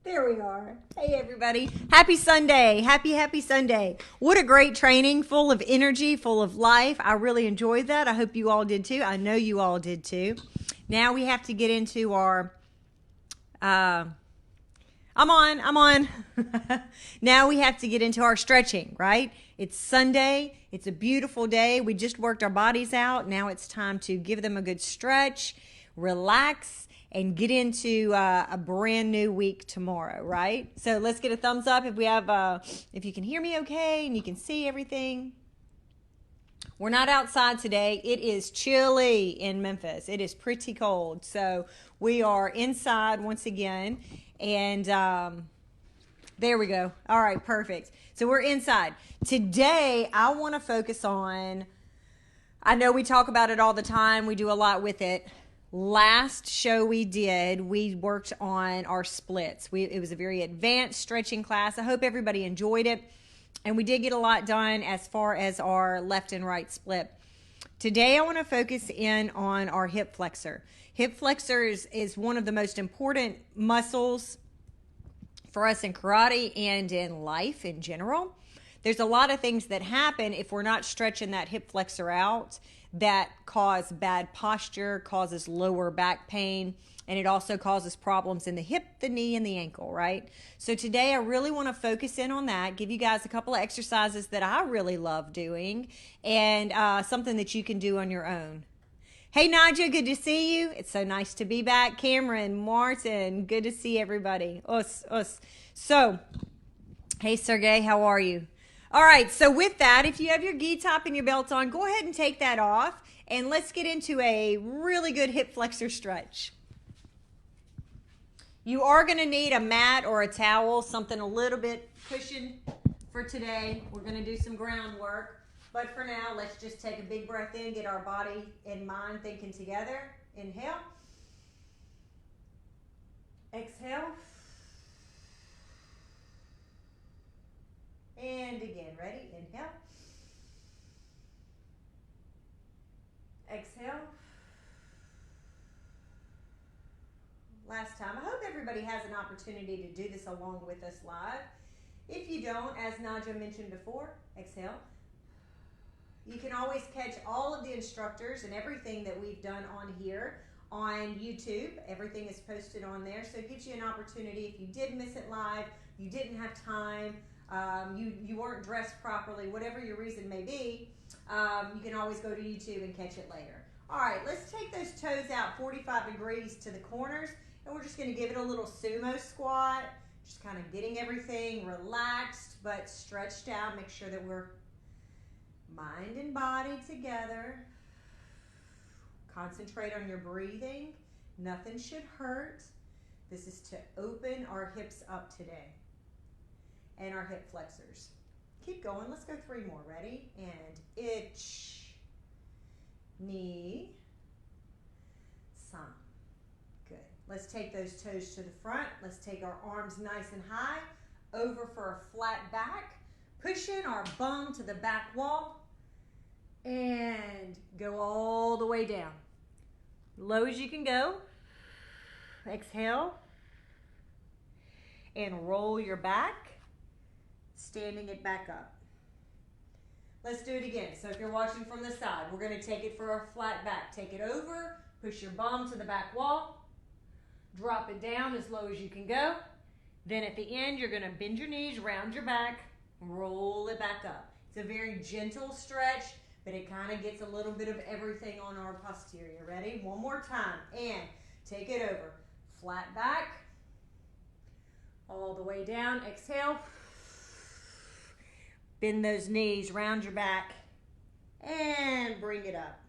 There we are. Hey, everybody. Happy Sunday. Happy Sunday. What a great training, full of energy, full of life. I really enjoyed that. I hope you all did too. I know you all did too. Now we have to get into our, I'm on. Now we have to get into our stretching, right? It's Sunday. It's a beautiful day. We just worked our bodies out. Now it's time to give them a good stretch, relax, and get into a brand new week tomorrow, right? So let's get a thumbs up if we have, if you can hear me okay and you can see everything. We're not outside today. It is chilly in Memphis. It is pretty cold. So we are inside once again. And there we go. All right, perfect. So we're inside. Today, I want to focus on, I know we talk about it all the time. We do a lot with it. Last show we did, we worked on our splits. It was a very advanced stretching class. I hope everybody enjoyed it. And we did get a lot done as far as our left and right split. Today, I want to focus in on our hip flexor. Hip flexor is one of the most important muscles for us in karate and in life in general. There's a lot of things that happen if we're not stretching that hip flexor out that cause bad posture, causes lower back pain, and it also causes problems in the hip, the knee, and the ankle, right? So today I really want to focus in on that, give you guys a couple of exercises that I really love doing, and something that you can do on your own. Hey, Naja, good to see you. It's so nice to be back. Cameron, Martin, good to see everybody. Us. So, hey, Sergey, how are you? All right, so with that, if you have your gi top and your belt on, go ahead and take that off, and let's get into a really good hip flexor stretch. You are going to need a mat or a towel, something a little bit cushioned for today. We're going to do some groundwork, but for now, let's just take a big breath in, get our body and mind thinking together. Inhale. Exhale. And again, ready? Inhale. Exhale. Last time. I hope everybody has an opportunity to do this along with us live. If you don't, as Naja mentioned before, exhale. You can always catch all of the instructors and everything that we've done on here on YouTube. Everything is posted on there, so it gives you an opportunity. If you did miss it live, you didn't have time, you weren't dressed properly, whatever your reason may be, you can always go to YouTube and catch it later. All right, let's take those toes out 45 degrees to the corners, and we're just going to give it a little sumo squat, just kind of getting everything relaxed but stretched out. Make sure that we're mind and body together. Concentrate on your breathing. Nothing should hurt. This is to open our hips up today and our hip flexors. Keep going. Let's go 3 more. Ready? And itch, knee, sun. Good. Let's take those toes to the front. Let's take our arms nice and high, over for a flat back. Pushing our bum to the back wall and go all the way down. Low as you can go. Exhale. And roll your back, standing it back up. Let's do it again. So if you're watching from the side, we're going to take it for our flat back. Take it over, push your bum to the back wall, drop it down as low as you can go. Then at the end, you're going to bend your knees, round your back, roll it back up. It's a very gentle stretch, but it kind of gets a little bit of everything on our posterior. Ready? One more time. And take it over. Flat back. All the way down. Exhale. Bend those knees, round your back, and bring it up.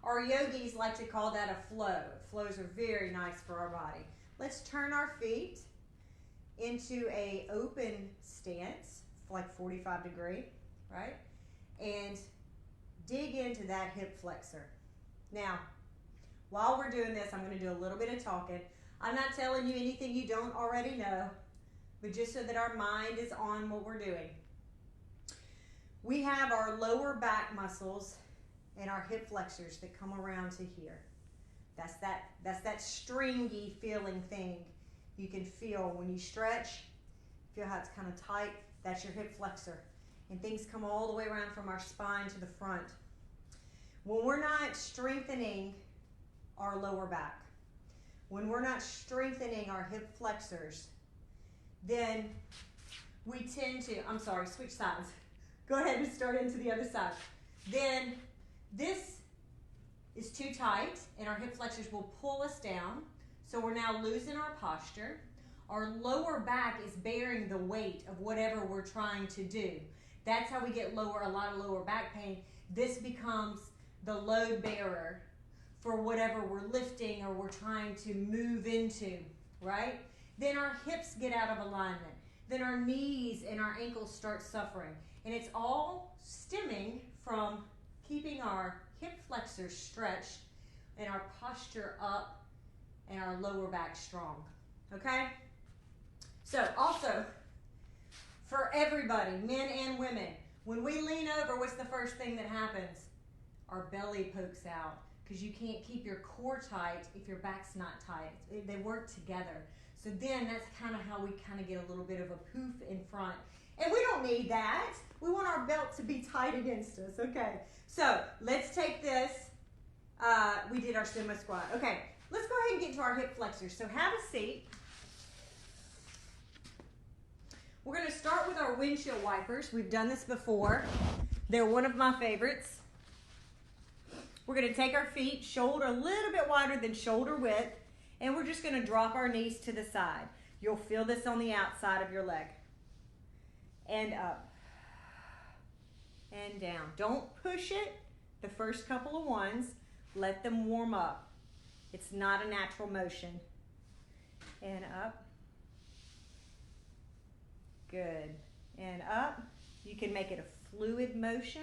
Our yogis like to call that a flow. Flows are very nice for our body. Let's turn our feet into a open stance, like 45 degree, right? And dig into that hip flexor. Now, while we're doing this, I'm going to do a little bit of talking. I'm not telling you anything you don't already know, but just so that our mind is on what we're doing. We have our lower back muscles and our hip flexors that come around to here. That's that stringy feeling thing You can feel when you stretch, feel how it's kind of tight. That's your hip flexor. And things come all the way around from our spine to the front. When we're not strengthening our lower back, when we're not strengthening our hip flexors, then we tend to, I'm sorry, switch sides. Go ahead and start into the other side. Then this is too tight and our hip flexors will pull us down. So we're now losing our posture. Our lower back is bearing the weight of whatever we're trying to do. That's how we get a lot of lower back pain. This becomes the load bearer for whatever we're lifting or we're trying to move into, right? Then our hips get out of alignment. Then our knees and our ankles start suffering. And it's all stemming from keeping our hip flexors stretched and our posture up and our lower back strong, okay? So also, for everybody, men and women, when we lean over, what's the first thing that happens? Our belly pokes out because you can't keep your core tight if your back's not tight. They work together. So then that's kind of how we kind of get a little bit of a poof in front. And we don't need that. We want our belt to be tight against us, okay? So let's take this. We did our Sumo Squat. Okay, let's go ahead and get to our hip flexors. So have a seat. We're going to start with our Windshield Wipers. We've done this before. They're one of my favorites. We're going to take our feet shoulder a little bit wider than shoulder width, and we're just going to drop our knees to the side. You'll feel this on the outside of your leg. And up. And down. Don't push it the first couple of ones. Let them warm up. It's not a natural motion. And up. Good. And up. You can make it a fluid motion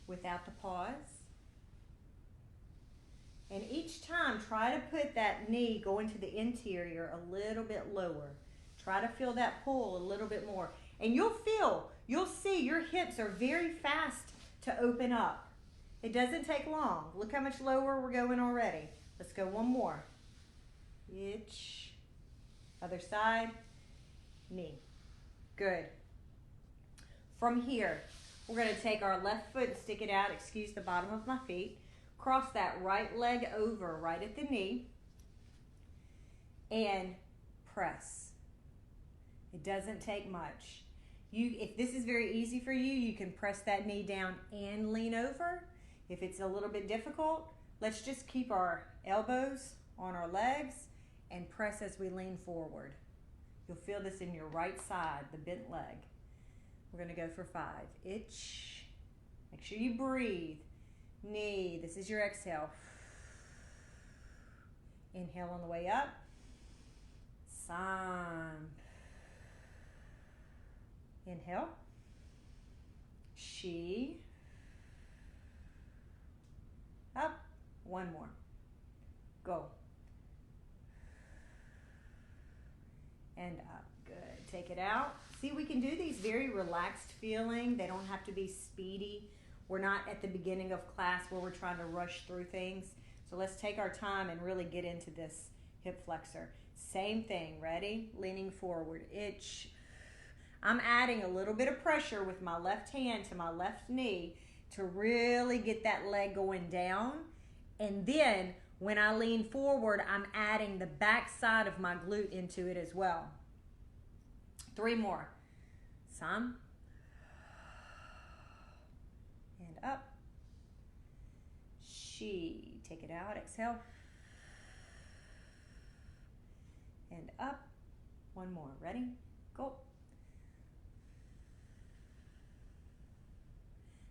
without the pause. And each time, try to put that knee going to the interior a little bit lower. Try to feel that pull a little bit more. And you'll see your hips are very fast to open up. It doesn't take long. Look how much lower we're going already. Let's go one more. Itch. Other side. Knee. Good. From here, we're going to take our left foot and stick it out. Excuse the bottom of my feet. Cross that right leg over right at the knee. And press. It doesn't take much. If this is very easy for you, you can press that knee down and lean over. If it's a little bit difficult, let's just keep our elbows on our legs and press as we lean forward. You'll feel this in your right side, the bent leg. We're going to go for 5. Itch. Make sure you breathe. Knee. This is your exhale. Inhale on the way up. San. Inhale. Shi. Up. One more. Go. And up. Good. Take it out. See, we can do these very relaxed feeling. They don't have to be speedy. We're not at the beginning of class where we're trying to rush through things. So let's take our time and really get into this hip flexor. Same thing. Ready? Leaning forward. Itch. I'm adding a little bit of pressure with my left hand to my left knee to really get that leg going down. And then when I lean forward, I'm adding the back side of my glute into it as well. 3 more. Sam. And up. Shi. Take it out. Exhale. And up. 1 more. Ready? Go.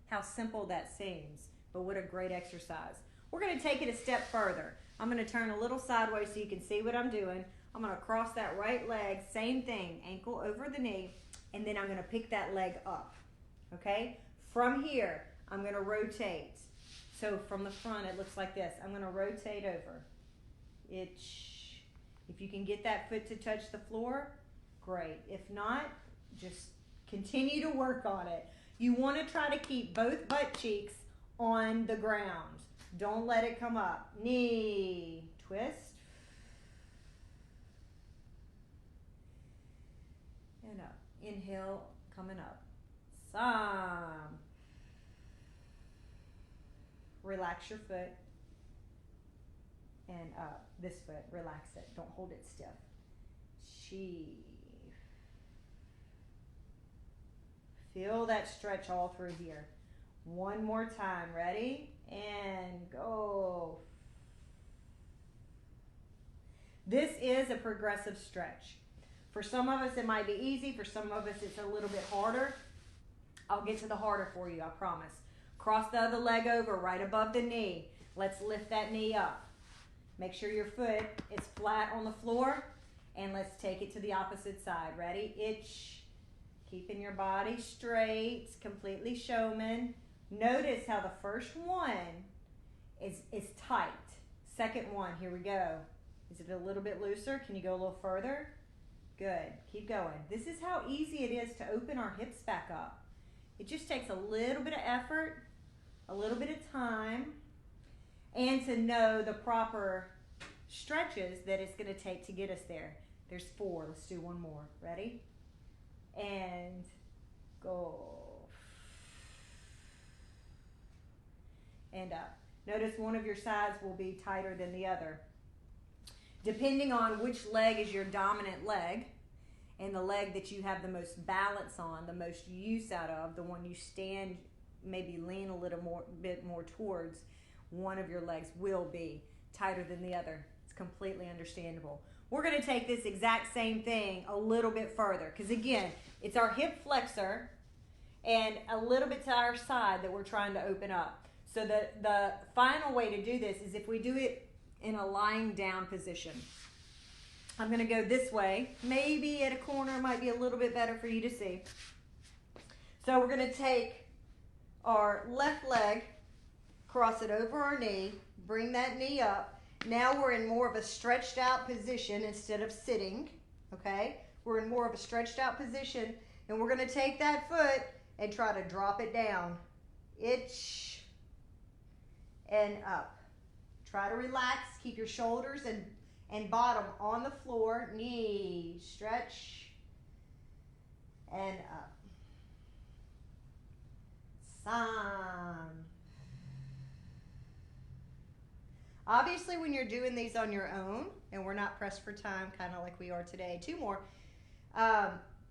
How simple that seems, but what a great exercise. We're going to take it a step further. I'm going to turn a little sideways so you can see what I'm doing. I'm going to cross that right leg, same thing, ankle over the knee, and then I'm going to pick that leg up, okay? From here, I'm going to rotate. So from the front, it looks like this. I'm going to rotate over. Itch. If you can get that foot to touch the floor, great. If not, just continue to work on it. You want to try to keep both butt cheeks on the ground. Don't let it come up. Knee, twist. Inhale, coming up. Some. Relax your foot. And up. This foot, relax it. Don't hold it stiff. She. Feel that stretch all through here. One more time. Ready? And go. This is a progressive stretch. For some of us, it might be easy. For some of us, it's a little bit harder. I'll get to the harder for you, I promise. Cross the other leg over right above the knee. Let's lift that knee up. Make sure your foot is flat on the floor. And let's take it to the opposite side. Ready? Itch. Keeping your body straight. Completely showman. Notice how the first one is tight. Second one, here we go. Is it a little bit looser? Can you go a little further? Good. Keep going. This is how easy it is to open our hips back up. It just takes a little bit of effort, a little bit of time, and to know the proper stretches that it's going to take to get us there. There's 4. Let's do one more. Ready? And go. And up. Notice one of your sides will be tighter than the other. Depending on which leg is your dominant leg and the leg that you have the most balance on, the most use out of, the one you stand, maybe lean a little bit more towards, one of your legs will be tighter than the other. It's completely understandable. We're going to take this exact same thing a little bit further because, again, it's our hip flexor and a little bit to our side that we're trying to open up. So the final way to do this is if we do it in a lying down position. I'm going to go this way. Maybe at a corner might be a little bit better for you to see. So we're going to take our left leg, cross it over our knee, bring that knee up. Now we're in more of a stretched out position instead of sitting, okay? We're in more of a stretched out position, and we're going to take that foot and try to drop it down. Itch and up. Try to relax, keep your shoulders and bottom on the floor, knee, stretch, and up. San. Obviously, when you're doing these on your own, and we're not pressed for time, kind of like we are today, 2 more,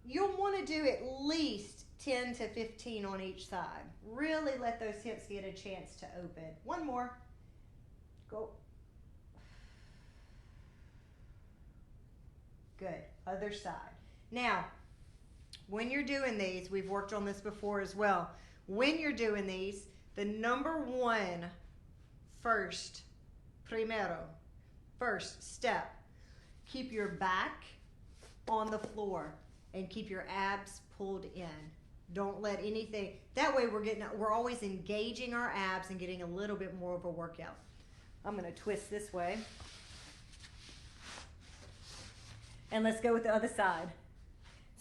you'll want to do at least 10 to 15 on each side. Really let those hips get a chance to open. 1 more. Go. Good. Other side. Now, when you're doing these, we've worked on this before as well. When you're doing these, the number 1 first step, keep your back on the floor and keep your abs pulled in. Don't let anything, that way we're always engaging our abs and getting a little bit more of a workout. I'm going to twist this way. And let's go with the other side.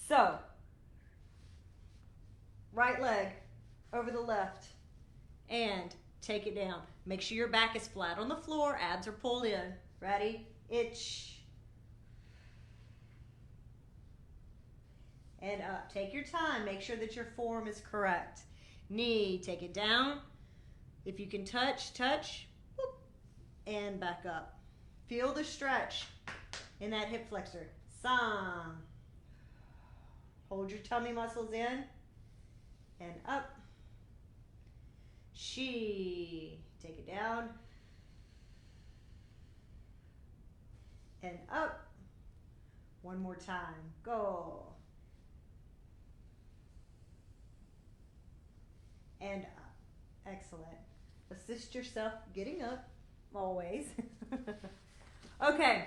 So, right leg over the left and take it down. Make sure your back is flat on the floor, abs are pulled in. Ready? Itch. And up. Take your time. Make sure that your form is correct. Knee, take it down. If you can touch, touch. Whoop, and back up. Feel the stretch in that hip flexor. San. Hold your tummy muscles in. And up. She. Take it down. And up. 1 more time. Go. And up. Excellent. Assist yourself getting up, always. Okay.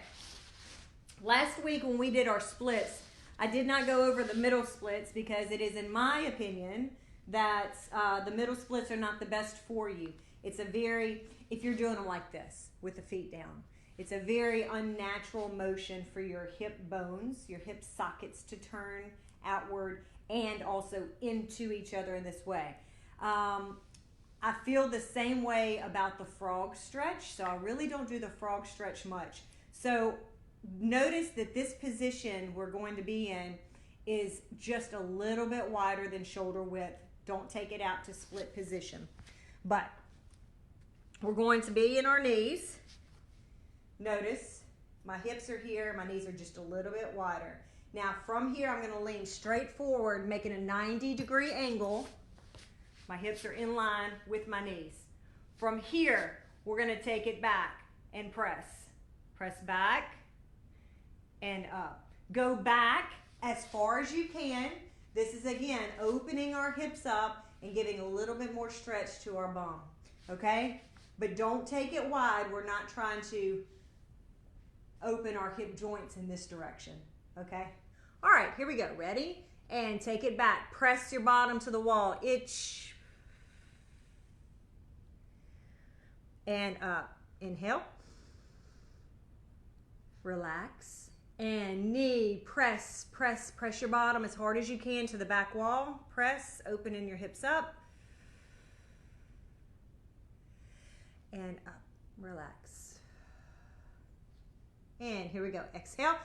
Last week when we did our splits, I did not go over the middle splits because it is, in my opinion, that the middle splits are not the best for you. It's if you're doing them like this, with the feet down, it's a very unnatural motion for your hip bones, your hip sockets to turn outward and also into each other in this way. I feel the same way about the frog stretch, so I really don't do the frog stretch much. So notice that this position we're going to be in is just a little bit wider than shoulder width. Don't take it out to split position. But we're going to be in our knees. Notice my hips are here, my knees are just a little bit wider. Now from here, I'm gonna lean straight forward, making a 90-degree angle. My hips are in line with my knees. From here, we're gonna take it back and press. Press back and up. Go back as far as you can. This is again, opening our hips up and giving a little bit more stretch to our bum, okay? But don't take it wide. We're not trying to open our hip joints in this direction, okay? All right, here we go. Ready? And take it back. Press your bottom to the wall. Itch. And up. Inhale. Relax. And knee. Press, press, press your bottom as hard as you can to the back wall. Press, opening your hips up. And up. Relax. And here we go. Exhale.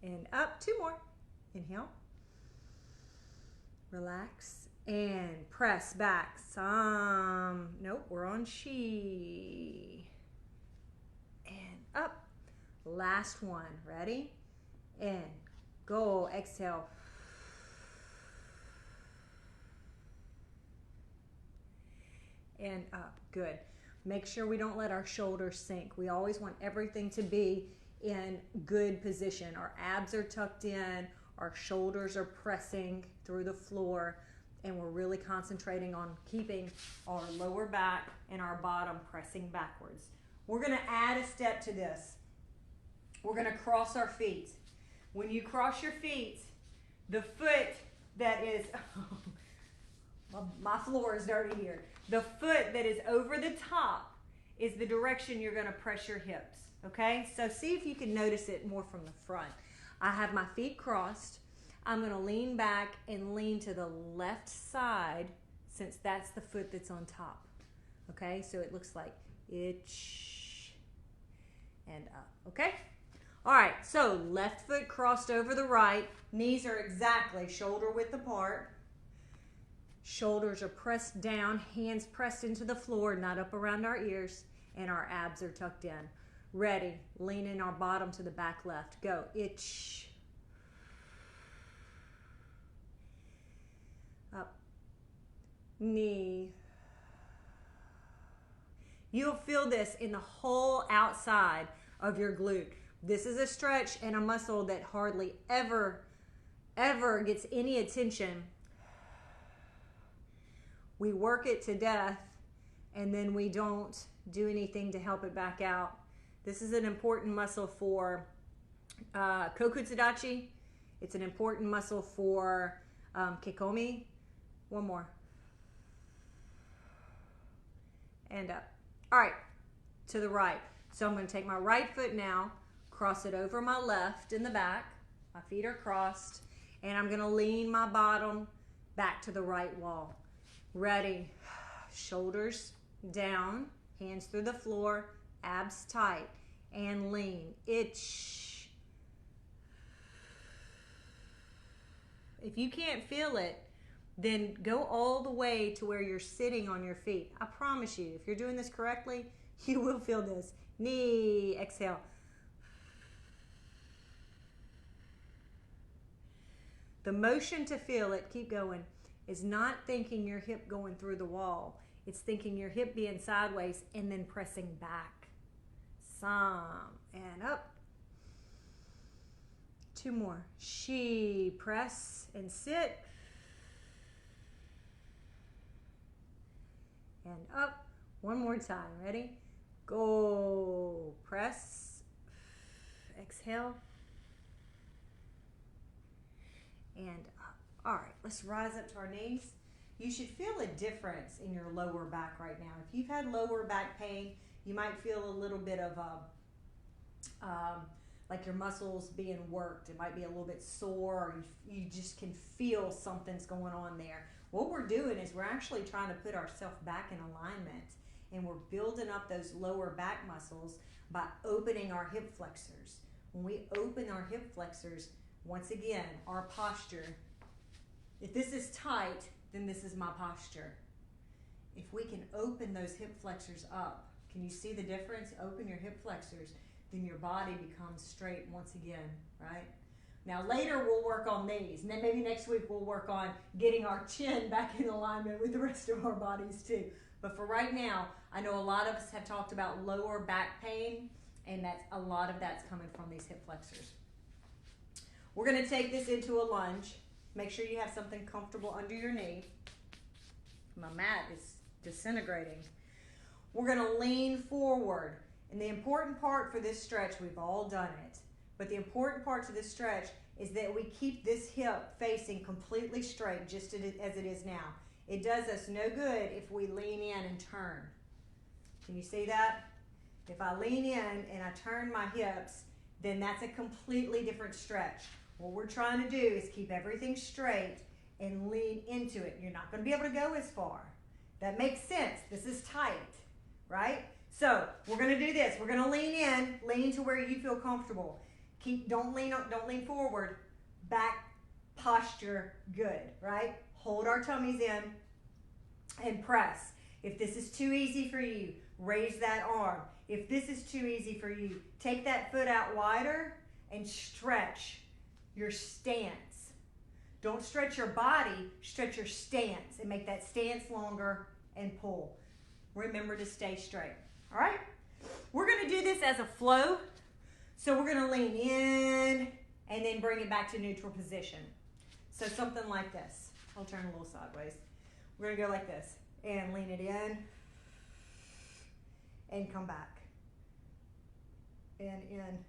And up. Two more. Inhale. Relax. And press back. Some. Nope, we're on she. And up. Last one. Ready? And go. Exhale. And up. Good. Make sure we don't let our shoulders sink. We always want everything to be in good position. Our abs are tucked in, our shoulders are pressing through the floor, and we're really concentrating on keeping our lower back and our bottom pressing backwards. We're gonna add a step to this. We're gonna cross our feet. When you cross your feet, the foot that is, my floor is dirty here. The foot that is over the top is the direction you're gonna press your hips, okay? So see if you can notice it more from the front. I have my feet crossed. I'm gonna lean back and lean to the left side since that's the foot that's on top, okay? So it looks like itch and up, okay? All right, so left foot crossed over the right. Knees are exactly shoulder width apart. Shoulders are pressed down, hands pressed into the floor, not up around our ears, and our abs are tucked in. Ready, leaning our bottom to the back left. Go, itch. Up, knee. You'll feel this in the whole outside of your glute. This is a stretch and a muscle that hardly ever gets any attention. We work it to death and then we don't do anything to help it back out. This is an important muscle for Kokutsudachi. It's an important muscle for Kikomi. One more. And up. All right, to the right. So I'm going to take my right foot now, cross it over my left in the back. My feet are crossed. And I'm going to lean my bottom back to the right wall. Ready. Shoulders down, hands through the floor, abs tight, and lean. Itch. If you can't feel it, then go all the way to where you're sitting on your feet. I promise you, if you're doing this correctly, you will feel this. Knee, exhale. The motion to feel it, keep going, is not thinking your hip going through the wall. It's thinking your hip being sideways and then pressing back. Some, and up. Two more. She, press and sit. And up. One more time. Ready? Go. Press. Exhale. And up. All right, let's rise up to our knees. You should feel a difference in your lower back right now. If you've had lower back pain, you might feel a little bit of like your muscles being worked. It might be a little bit sore, or you just can feel something's going on there. What we're doing is we're actually trying to put ourselves back in alignment. and we're building up those lower back muscles by opening our hip flexors. When we open our hip flexors, once again, our posture, if this is tight, then this is my posture. If we can open those hip flexors up, can you see the difference? Open your hip flexors, then your body becomes straight once again, right? Now later we'll work on these, and then maybe next week we'll work on getting our chin back in alignment with the rest of our bodies too. But for right now, I know a lot of us have talked about lower back pain, and a lot of that's coming from these hip flexors. We're going to take this into a lunge. Make sure you have something comfortable under your knee. My mat is disintegrating. We're going to lean forward. And the important part for this stretch, we've all done it, but the important part to this stretch is that we keep this hip facing completely straight, just as it is now. It does us no good if we lean in and turn. Can you see that? If I lean in and I turn my hips, then that's a completely different stretch. What we're trying to do is keep everything straight and lean into it. You're not going to be able to go as far. That makes sense. This is tight, right? So we're going to do this. We're going to lean in, lean to where you feel comfortable. Don't lean forward. Back posture, good, right? Hold our tummies in and press. If this is too easy for you, raise that arm. If this is too easy for you, take that foot out wider and stretch your stance. Don't stretch your body, stretch your stance and make that stance longer and pull. Remember to stay straight. All right? We're going to do this as a flow. So we're going to lean in and then bring it back to neutral position. So something like this. I'll turn a little sideways. We're going to go like this and lean it in and come back and in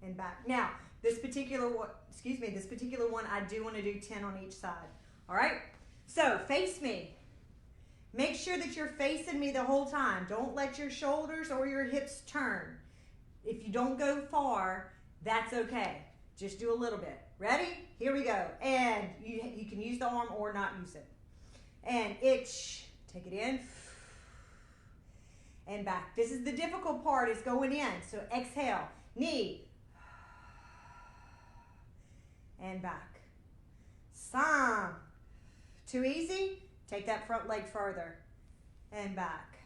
and back. Now, this particular one, I do want to do 10 on each side. All right? So face me. Make sure that you're facing me the whole time. Don't let your shoulders or your hips turn. If you don't go far, that's okay. Just do a little bit. Ready? Here we go. And you can use the arm or not use it. And itch. Take it in. And back. This is the difficult part, is going in. So exhale. Knee. And back. Sam. Too easy? Take that front leg further. And back.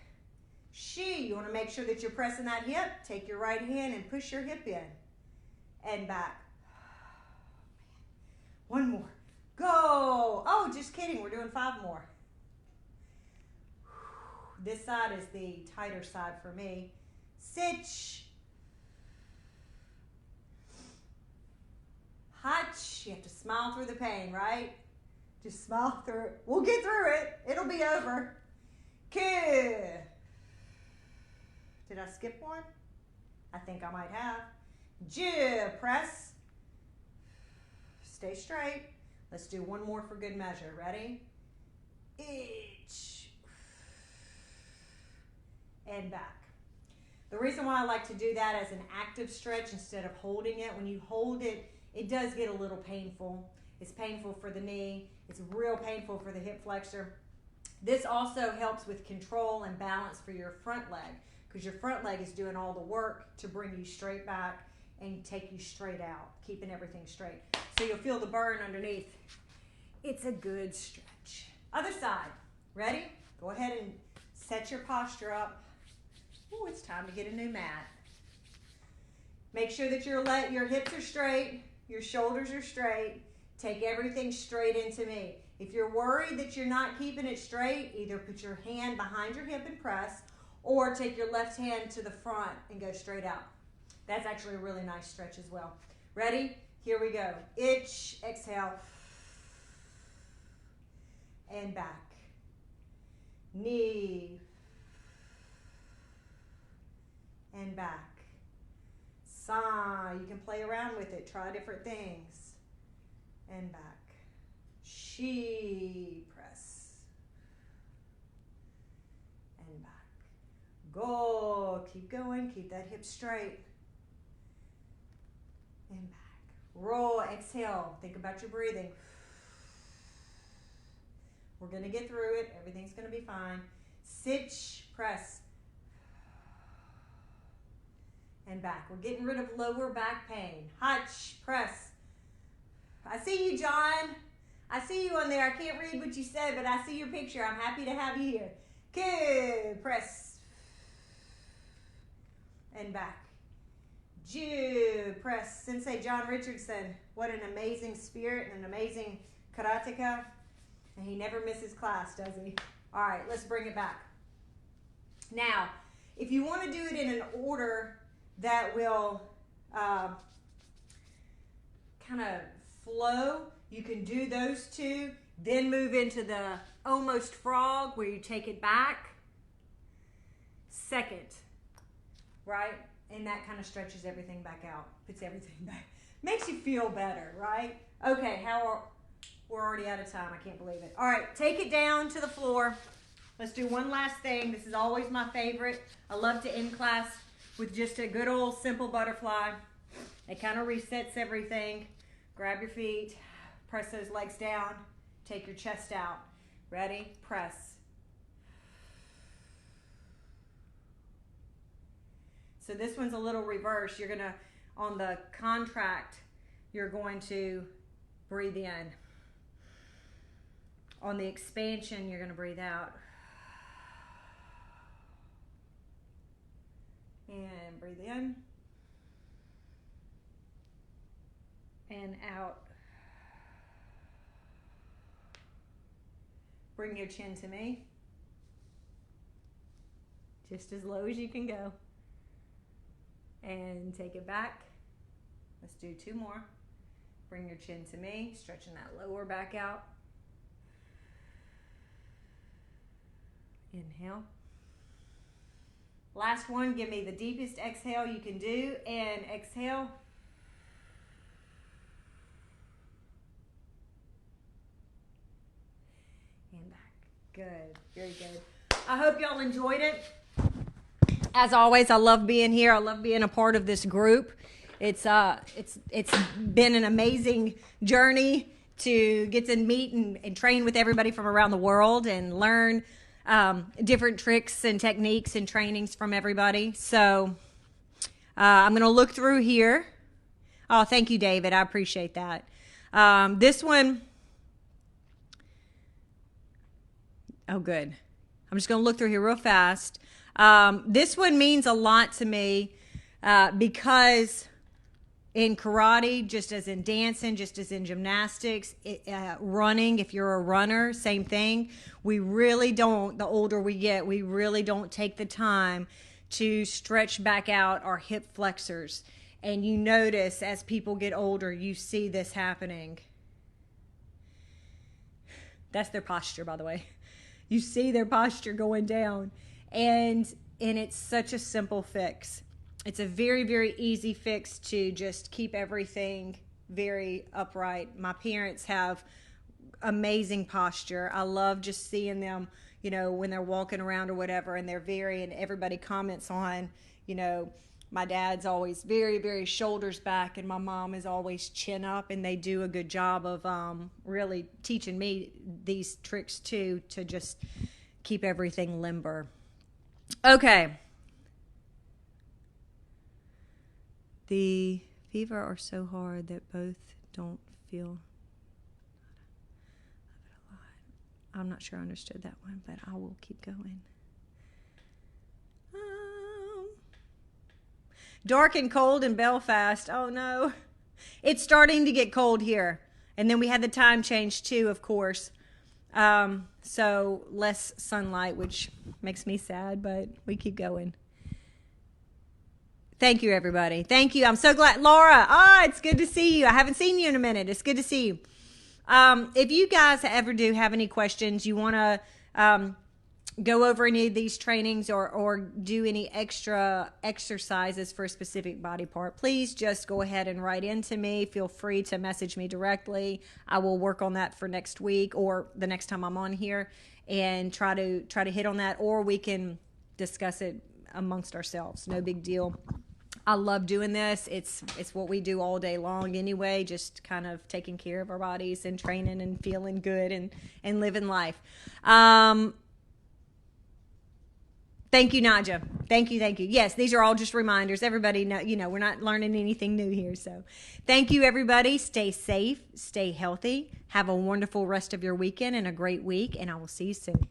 She. You want to make sure that you're pressing that hip. Take your right hand and push your hip in. And back. One more. Go. Oh, just kidding. We're doing 5 more. This side is the tighter side for me. Sitch. Hutch. You have to smile through the pain, right? Just smile through it. We'll get through it. It'll be over. Good. Did I skip one? I think I might have. Jib. Press. Stay straight. Let's do one more for good measure. Ready? Itch. And back. The reason why I like to do that as an active stretch instead of holding it, when you hold it, it does get a little painful. It's painful for the knee. It's real painful for the hip flexor. This also helps with control and balance for your front leg, because your front leg is doing all the work to bring you straight back and take you straight out, keeping everything straight. So you'll feel the burn underneath. It's a good stretch. Other side. Ready? Go ahead and set your posture up. Ooh, it's time to get a new mat. Make sure that your hips are straight, your shoulders are straight. Take everything straight into me. If you're worried that you're not keeping it straight, either put your hand behind your hip and press, or take your left hand to the front and go straight out. That's actually a really nice stretch as well. Ready? Here we go. Itch, exhale, and back. Knee, and back. Sigh. You can play around with it. Try different things. And back. She, press. And back. Go. Keep going. Keep that hip straight. And back. Roll. Exhale. Think about your breathing. We're going to get through it. Everything's going to be fine. Sitch, press, and back. We're getting rid of lower back pain. Hutch, press. I see you, John. I see you on there. I can't read what you said, but I see your picture. I'm happy to have you here. Good. Press. And back. Ju. Press. Sensei John Richardson. What an amazing spirit and an amazing karateka. And he never misses class, does he? All right, let's bring it back. Now, if you want to do it in an order that will kind of flow, you can do those two, then move into the almost frog where you take it back. Second, right? And that kind of stretches everything back out, puts everything back. Makes you feel better, right? Okay, we're already out of time. I can't believe it. All right, take it down to the floor. Let's do one last thing. This is always my favorite. I love to end class with just a good old simple butterfly. It kind of resets everything. Grab your feet. Press those legs down. Take your chest out. Ready? Press. So this one's a little reverse. You're going to, on the contract, you're going to breathe in. On the expansion, you're going to breathe out. And breathe in. And out. Bring your chin to me. Just as low as you can go. And take it back. Let's do two more. Bring your chin to me, stretching that lower back out. Inhale. Last one, give me the deepest exhale you can do, and exhale. And back. Good, very good. I hope y'all enjoyed it. As always, I love being here. I love being a part of this group. It's been an amazing journey to get to meet and train with everybody from around the world and learn different tricks and techniques and trainings from everybody. So I'm going to look through here. Oh, thank you, David. I appreciate that. This one. Oh, good. I'm just going to look through here real fast. This one means a lot to me because in karate, just as in dancing, just as in gymnastics, running, if you're a runner, same thing. We really don't, the older we get, we really don't take the time to stretch back out our hip flexors. And you notice as people get older, you see this happening. That's their posture, by the way. You see their posture going down. And it's such a simple fix. It's a very, very easy fix to just keep everything very upright. My parents have amazing posture. I love just seeing them, you know, when they're walking around or whatever, and and everybody comments on, you know, my dad's always very, very shoulders back, and my mom is always chin up, and they do a good job of really teaching me these tricks too, to just keep everything limber. Okay. The fever are so hard that both don't feel. I'm not sure I understood that one, but I will keep going. Dark and cold in Belfast. Oh no. It's starting to get cold here. And then we had the time change too, of course. So less sunlight, which makes me sad, but we keep going. Thank you, everybody. Thank you. I'm so glad. Laura, it's good to see you. I haven't seen you in a minute. It's good to see you. If you guys ever do have any questions, you want to go over any of these trainings or do any extra exercises for a specific body part, please just go ahead and write into me. Feel free to message me directly. I will work on that for next week or the next time I'm on here and try to hit on that, or we can discuss it amongst ourselves. No big deal. I love doing this. It's what we do all day long anyway, just kind of taking care of our bodies and training and feeling good and living life. Thank you, Naja. Thank you, thank you. Yes, these are all just reminders. Everybody know, we're not learning anything new here. So thank you, everybody. Stay safe, stay healthy. Have a wonderful rest of your weekend and a great week, and I will see you soon.